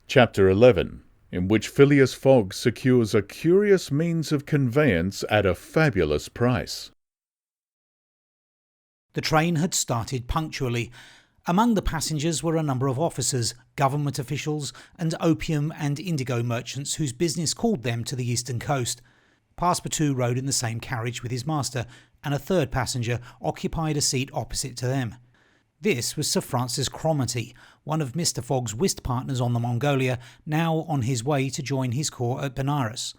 Chapter 11, in which Phileas Fogg secures a curious means of conveyance at a fabulous price. The train had started punctually. Among the passengers were a number of officers, government officials, and opium and indigo merchants whose business called them to the eastern coast. Passepartout rode in the same carriage with his master, and a third passenger occupied a seat opposite to them. This was Sir Francis Cromarty, one of Mr. Fogg's whist partners on the Mongolia, now on his way to join his corps at Benares.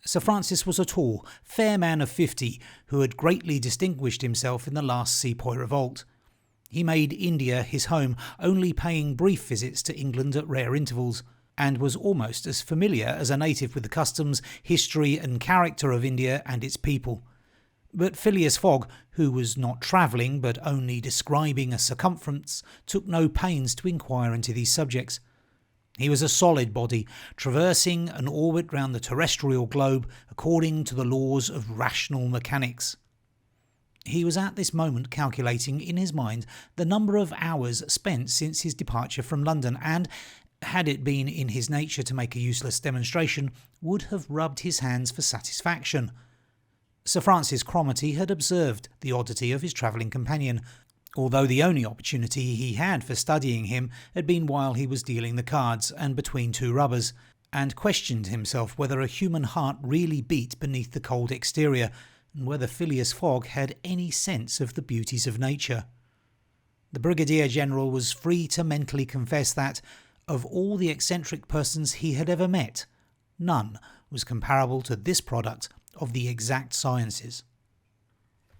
Sir Francis was a tall, fair man of 50 who had greatly distinguished himself in the last Sepoy revolt. He made India his home, only paying brief visits to England at rare intervals, and was almost as familiar as a native with the customs, history and character of India and its people. But Phileas Fogg, who was not travelling but only describing a circumference, took no pains to inquire into these subjects. He was a solid body, traversing an orbit round the terrestrial globe according to the laws of rational mechanics. He was at this moment calculating in his mind the number of hours spent since his departure from London, and, had it been in his nature to make a useless demonstration, would have rubbed his hands for satisfaction. Sir Francis Cromarty had observed the oddity of his travelling companion, although the only opportunity he had for studying him had been while he was dealing the cards and between two rubbers, and questioned himself whether a human heart really beat beneath the cold exterior, and whether Phileas Fogg had any sense of the beauties of nature. The Brigadier General was free to mentally confess that, of all the eccentric persons he had ever met, none was comparable to this product of the exact sciences.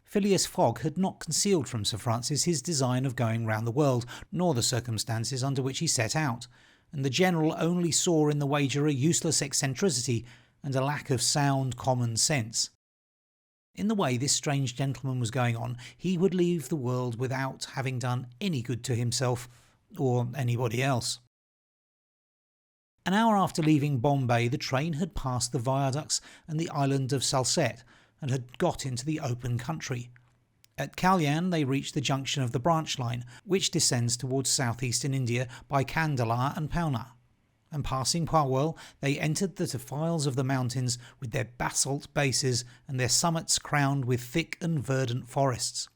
Phileas Fogg had not concealed from Sir Francis his design of going round the world, nor the circumstances under which he set out, and the General only saw in the wager a useless eccentricity and a lack of sound common sense. In the way this strange gentleman was going on, he would leave the world without having done any good to himself or anybody else. An hour after leaving Bombay, the train had passed the viaducts and the island of Salsette and had got into the open country. At Kalyan they reached the junction of the branch line, which descends towards southeastern India by Kandalur and Poona, and passing Palwal they entered the defiles of the mountains with their basalt bases and their summits crowned with thick and verdant forests.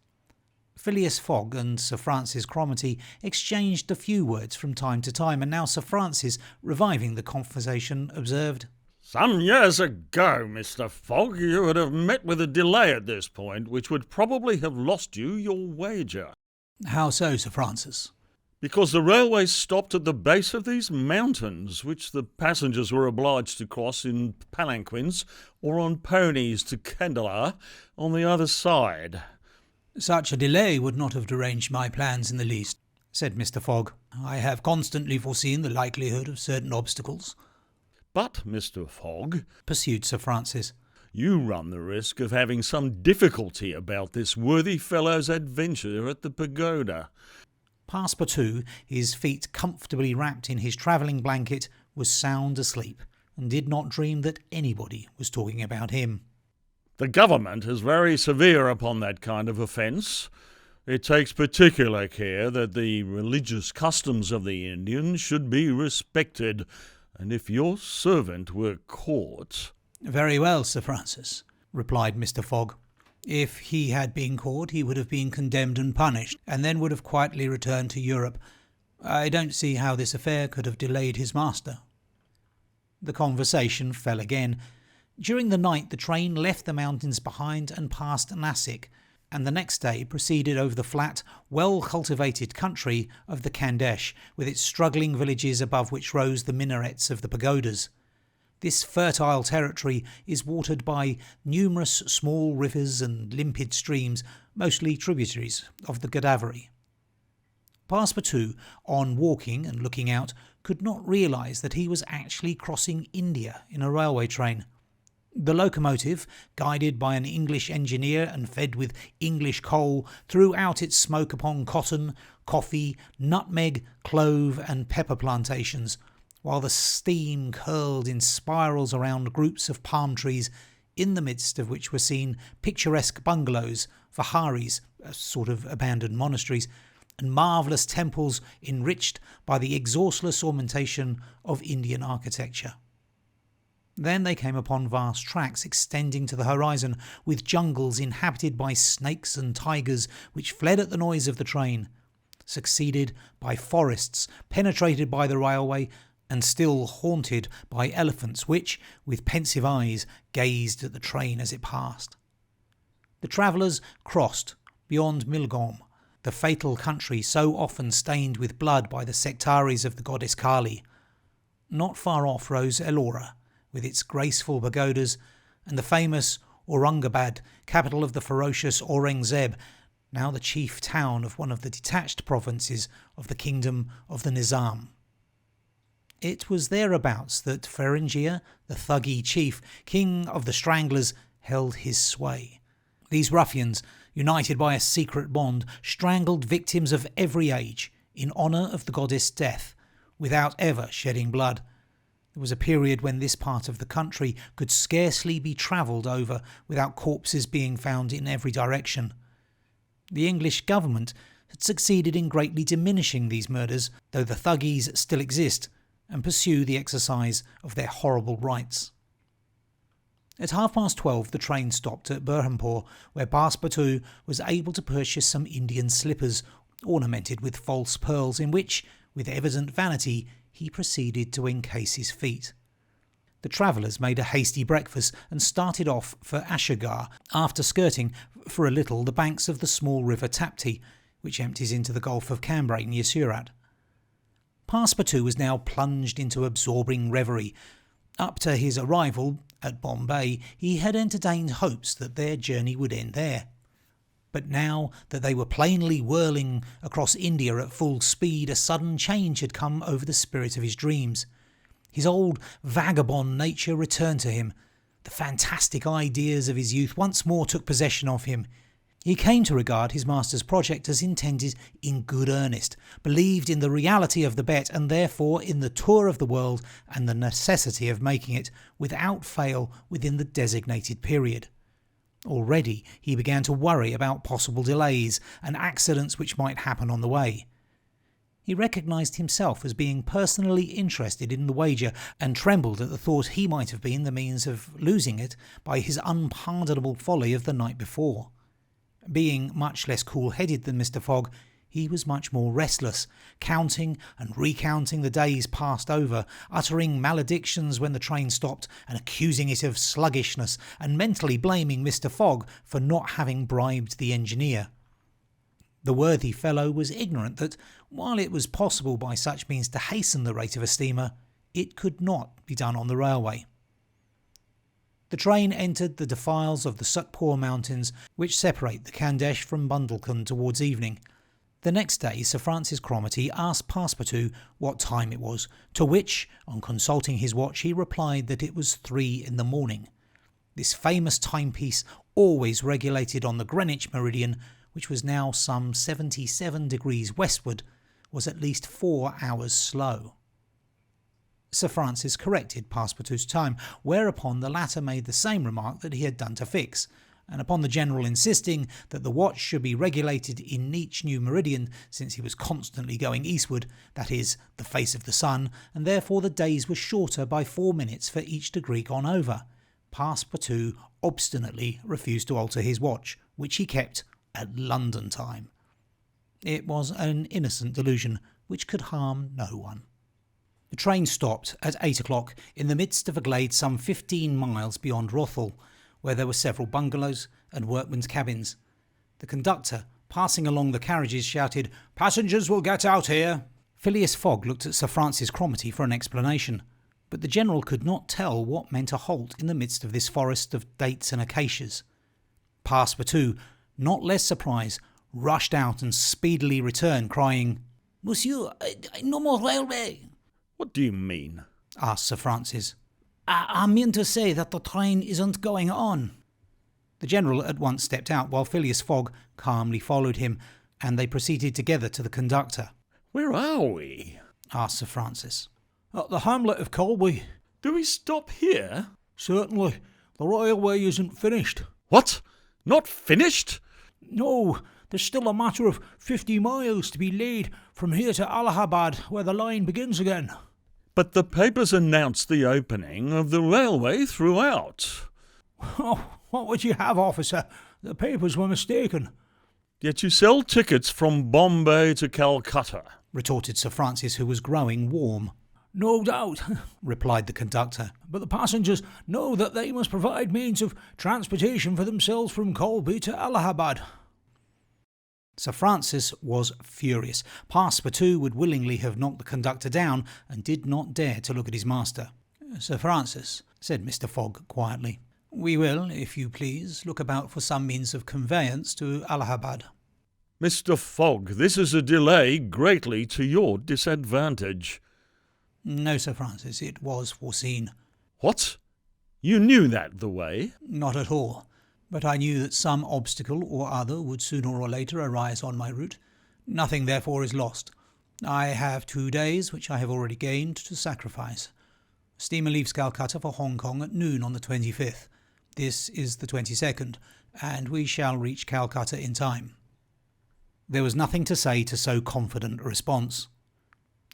Phileas Fogg and Sir Francis Cromarty exchanged a few words from time to time, and now Sir Francis, reviving the conversation, observed, "Some years ago, Mr. Fogg, you would have met with a delay at this point, which would probably have lost you your wager." "How so, Sir Francis?" "Because the railway stopped at the base of these mountains, which the passengers were obliged to cross in palanquins or on ponies to Kandalur on the other side." "Such a delay would not have deranged my plans in the least," said Mr. Fogg. "I have constantly foreseen the likelihood of certain obstacles." "But, Mr. Fogg," pursued Sir Francis, "you run the risk of having some difficulty about this worthy fellow's adventure at the pagoda." Passepartout, his feet comfortably wrapped in his travelling blanket, was sound asleep, and did not dream that anybody was talking about him. "The government is very severe upon that kind of offence. It takes particular care that the religious customs of the Indians should be respected, and if your servant were caught—" "Very well, Sir Francis," replied Mr. Fogg. "If he had been caught, he would have been condemned and punished, and then would have quietly returned to Europe. I don't see how this affair could have delayed his master." The conversation fell again. During the night the train left the mountains behind and passed Nasik, and the next day proceeded over the flat, well-cultivated country of the Khandesh, with its struggling villages above which rose the minarets of the pagodas. This fertile territory is watered by numerous small rivers and limpid streams, mostly tributaries of the Godavari. Passepartout, on walking and looking out, could not realise that he was actually crossing India in a railway train. The locomotive, guided by an English engineer and fed with English coal, threw out its smoke upon cotton, coffee, nutmeg, clove and pepper plantations, while the steam curled in spirals around groups of palm trees, in the midst of which were seen picturesque bungalows, viharis, a sort of abandoned monasteries, and marvellous temples enriched by the exhaustless ornamentation of Indian architecture. Then they came upon vast tracts extending to the horizon, with jungles inhabited by snakes and tigers which fled at the noise of the train, succeeded by forests penetrated by the railway, and still haunted by elephants which, with pensive eyes, gazed at the train as it passed. The travellers crossed beyond Milgom, the fatal country so often stained with blood by the sectaries of the goddess Kali. Not far off rose Ellora, with its graceful pagodas, and the famous Aurangabad, capital of the ferocious Aurangzeb, now the chief town of one of the detached provinces of the kingdom of the Nizam. It was thereabouts that Feringhea, the Thuggee chief, king of the Stranglers, held his sway. These ruffians, united by a secret bond, strangled victims of every age in honour of the goddess Death, without ever shedding blood. There was a period when this part of the country could scarcely be travelled over without corpses being found in every direction. The English government had succeeded in greatly diminishing these murders, though the Thuggees still exist and pursue the exercise of their horrible rights. At 12:30 the train stopped at Burhanpur, where Passepartout was able to purchase some Indian slippers ornamented with false pearls, in which, with evident vanity, he proceeded to encase his feet. The travellers made a hasty breakfast and started off for Ashagar, after skirting for a little the banks of the small river Tapti, which empties into the Gulf of Cambrai near Surat. Passepartout was now plunged into absorbing reverie. Up to his arrival at Bombay, he had entertained hopes that their journey would end there. But now that they were plainly whirling across India at full speed, a sudden change had come over the spirit of his dreams. His old vagabond nature returned to him. The fantastic ideas of his youth once more took possession of him. He came to regard his master's project as intended in good earnest, believed in the reality of the bet, and therefore in the tour of the world and the necessity of making it without fail within the designated period. Already he began to worry about possible delays and accidents which might happen on the way. He recognised himself as being personally interested in the wager, and trembled at the thought he might have been the means of losing it by his unpardonable folly of the night before. Being much less cool-headed than Mr. Fogg, he was much more restless, counting and recounting the days passed over, uttering maledictions when the train stopped, and accusing it of sluggishness, and mentally blaming Mr. Fogg for not having bribed the engineer. The worthy fellow was ignorant that, while it was possible by such means to hasten the rate of a steamer, it could not be done on the railway. The train entered the defiles of the Sukpur mountains, which separate the Khandesh from Bundelkhand towards evening. The next day Sir Francis Cromarty asked Passepartout what time it was, to which, on consulting his watch, he replied that it was 3 a.m. This famous timepiece, always regulated on the Greenwich meridian, which was now some 77 degrees westward, was at least 4 hours slow. Sir Francis corrected Passepartout's time, whereupon the latter made the same remark that he had done to Fix, and upon the general insisting that the watch should be regulated in each new meridian, since he was constantly going eastward, that is, the face of the sun, and therefore the days were shorter by 4 minutes for each degree gone over, Passepartout obstinately refused to alter his watch, which he kept at London time. It was an innocent delusion which could harm no one. The train stopped at 8 o'clock in the midst of a glade some 15 miles beyond Rothal, where there were several bungalows and workmen's cabins. The conductor, passing along the carriages, shouted, "Passengers will get out here." Phileas Fogg looked at Sir Francis Cromarty for an explanation, but the general could not tell what meant a halt in the midst of this forest of dates and acacias. Passepartout, not less surprised, rushed out and speedily returned, crying, "Monsieur, no more railway." What do you mean? asked Sir Francis. I mean to say that the train isn't going on." The general at once stepped out, while Phileas Fogg calmly followed him, and they proceeded together to the conductor. "Where are we?" asked Sir Francis. "At the hamlet of Colby." "Do we stop here?" "Certainly. The railway isn't finished." "What? Not finished?" "No, There's still a matter of 50 miles to be laid from here to Allahabad, where the line begins again." "But the papers announced the opening of the railway throughout." "Oh, what would you have, officer? The papers were mistaken." "Yet you sell tickets from Bombay to Calcutta," retorted Sir Francis, who was growing warm. "No doubt," replied the conductor, "but the passengers know that they must provide means of transportation for themselves from Colby to Allahabad." Sir Francis was furious. Passepartout would willingly have knocked the conductor down and did not dare to look at his master. "Sir Francis," said Mr. Fogg quietly, "we will, if you please, look about for some means of conveyance to Allahabad." "Mr. Fogg, this is a delay greatly to your disadvantage." "No, Sir Francis, it was foreseen." "What? You knew that the way?" "Not at all. But I knew that some obstacle or other would sooner or later arise on my route. Nothing, therefore, is lost. I have 2 days, which I have already gained, to sacrifice. Steamer leaves Calcutta for Hong Kong at noon on the 25th. This is the 22nd, and we shall reach Calcutta in time." There was nothing to say to so confident a response.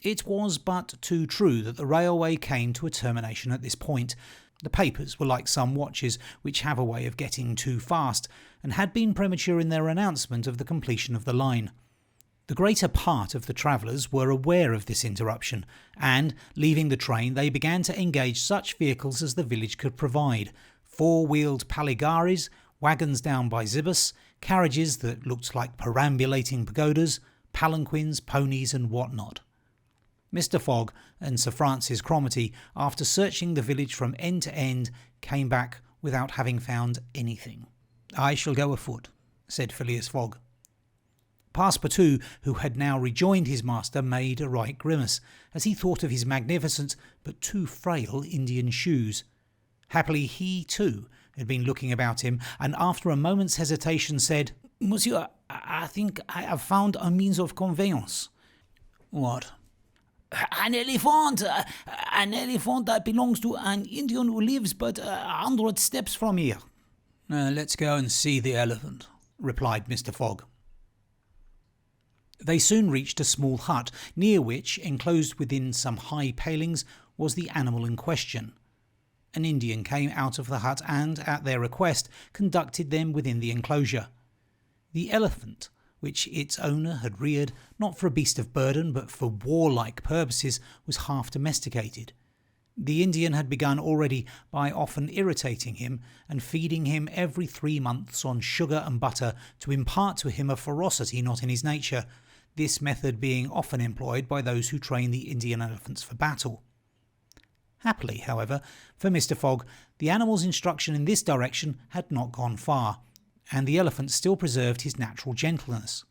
It was but too true that the railway came to a termination at this point. The papers were like some watches which have a way of getting too fast, and had been premature in their announcement of the completion of the line. The greater part of the travellers were aware of this interruption, and, leaving the train, they began to engage such vehicles as the village could provide: 4-wheeled paligaris, wagons down by zibus, carriages that looked like perambulating pagodas, palanquins, ponies, and what not. Mr. Fogg and Sir Francis Cromarty, after searching the village from end to end, came back without having found anything. "I shall go afoot," said Phileas Fogg. Passepartout, who had now rejoined his master, made a right grimace, as he thought of his magnificent but too frail Indian shoes. Happily he, too, had been looking about him, and after a moment's hesitation said, "Monsieur, I think I have found a means of conveyance." "What?" An elephant that belongs to an Indian who lives but 100 steps from here." "Let's go and see the elephant," replied Mr. Fogg. They soon reached a small hut, near which, enclosed within some high palings, was the animal in question. An Indian came out of the hut and, at their request, conducted them within the enclosure. The elephant, which its owner had reared not for a beast of burden but for warlike purposes, was half domesticated. The Indian had begun already by often irritating him and feeding him every 3 months on sugar and butter to impart to him a ferocity not in his nature, this method being often employed by those who train the Indian elephants for battle. Happily, however, for Mr. Fogg, the animal's instruction in this direction had not gone far, and the elephant still preserved his natural gentleness.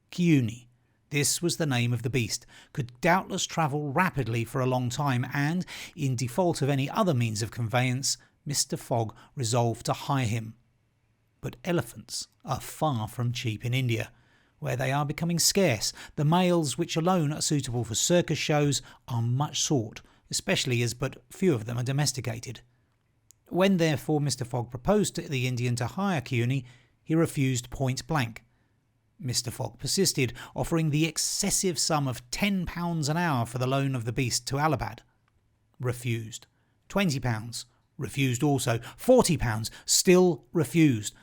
Kiuni, this was the name of the beast, could doubtless travel rapidly for a long time, and, in default of any other means of conveyance, Mr. Fogg resolved to hire him. But elephants are far from cheap in India, where they are becoming scarce. The males, which alone are suitable for circus shows, are much sought, especially as but few of them are domesticated. When therefore Mr. Fogg proposed to the Indian to hire Kiuni, he refused point blank. Mr. Fogg persisted, offering the excessive sum of £10 an hour for the loan of the beast to Allahabad. Refused. £20. Refused also. £40. Still refused.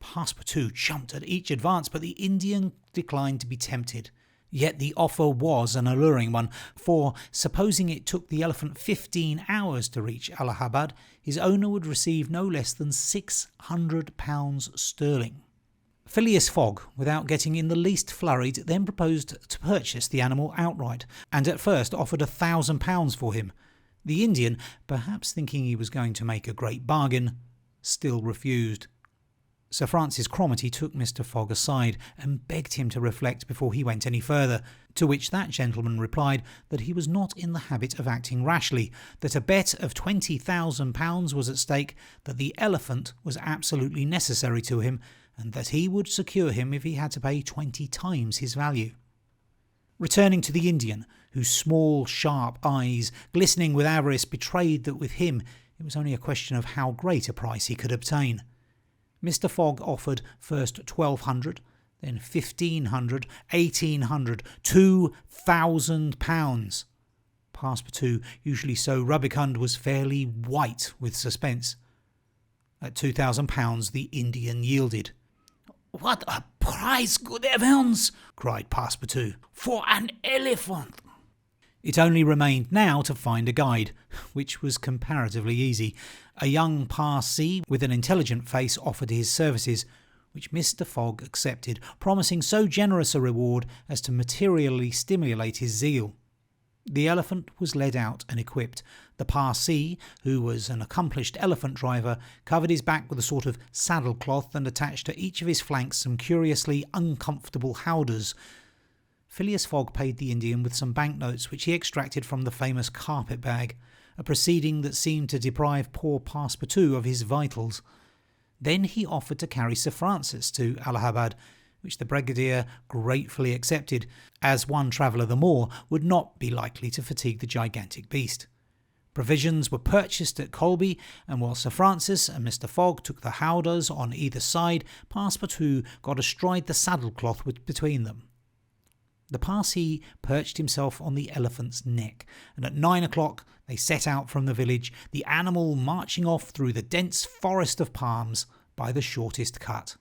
Passepartout jumped at each advance, but the Indian declined to be tempted. Yet the offer was an alluring one, for, supposing it took the elephant 15 hours to reach Allahabad, his owner would receive no less than £600 sterling. Phileas Fogg, without getting in the least flurried, then proposed to purchase the animal outright, and at first offered £1,000 for him. The Indian, perhaps thinking he was going to make a great bargain, still refused. Sir Francis Cromarty took Mr. Fogg aside and begged him to reflect before he went any further, to which that gentleman replied that he was not in the habit of acting rashly, that a bet of £20,000 was at stake, that the elephant was absolutely necessary to him, and that he would secure him if he had to pay 20 times his value. Returning to the Indian, whose small, sharp eyes, glistening with avarice, betrayed that with him it was only a question of how great a price he could obtain, Mr. Fogg offered first 1,200, then £1,500, £1,800, £2,000. Passepartout, usually so rubicund, was fairly white with suspense. At £2,000 the Indian yielded. "What a price, good heavens!" cried Passepartout. "For an elephant!" It only remained now to find a guide, which was comparatively easy. A young Parsee with an intelligent face offered his services, which Mr. Fogg accepted, promising so generous a reward as to materially stimulate his zeal. The elephant was led out and equipped. The Parsee, who was an accomplished elephant driver, covered his back with a sort of saddle-cloth and attached to each of his flanks some curiously uncomfortable howdahs. Phileas Fogg paid the Indian with some banknotes which he extracted from the famous carpet bag, a proceeding that seemed to deprive poor Passepartout of his vitals. Then he offered to carry Sir Francis to Allahabad, which the brigadier gratefully accepted, as one traveller the more would not be likely to fatigue the gigantic beast. Provisions were purchased at Colby, and while Sir Francis and Mr. Fogg took the howdahs on either side, Passepartout got astride the saddle-cloth between them. The Parsee perched himself on the elephant's neck, and at 9 o'clock they set out from the village, the animal marching off through the dense forest of palms by the shortest cut.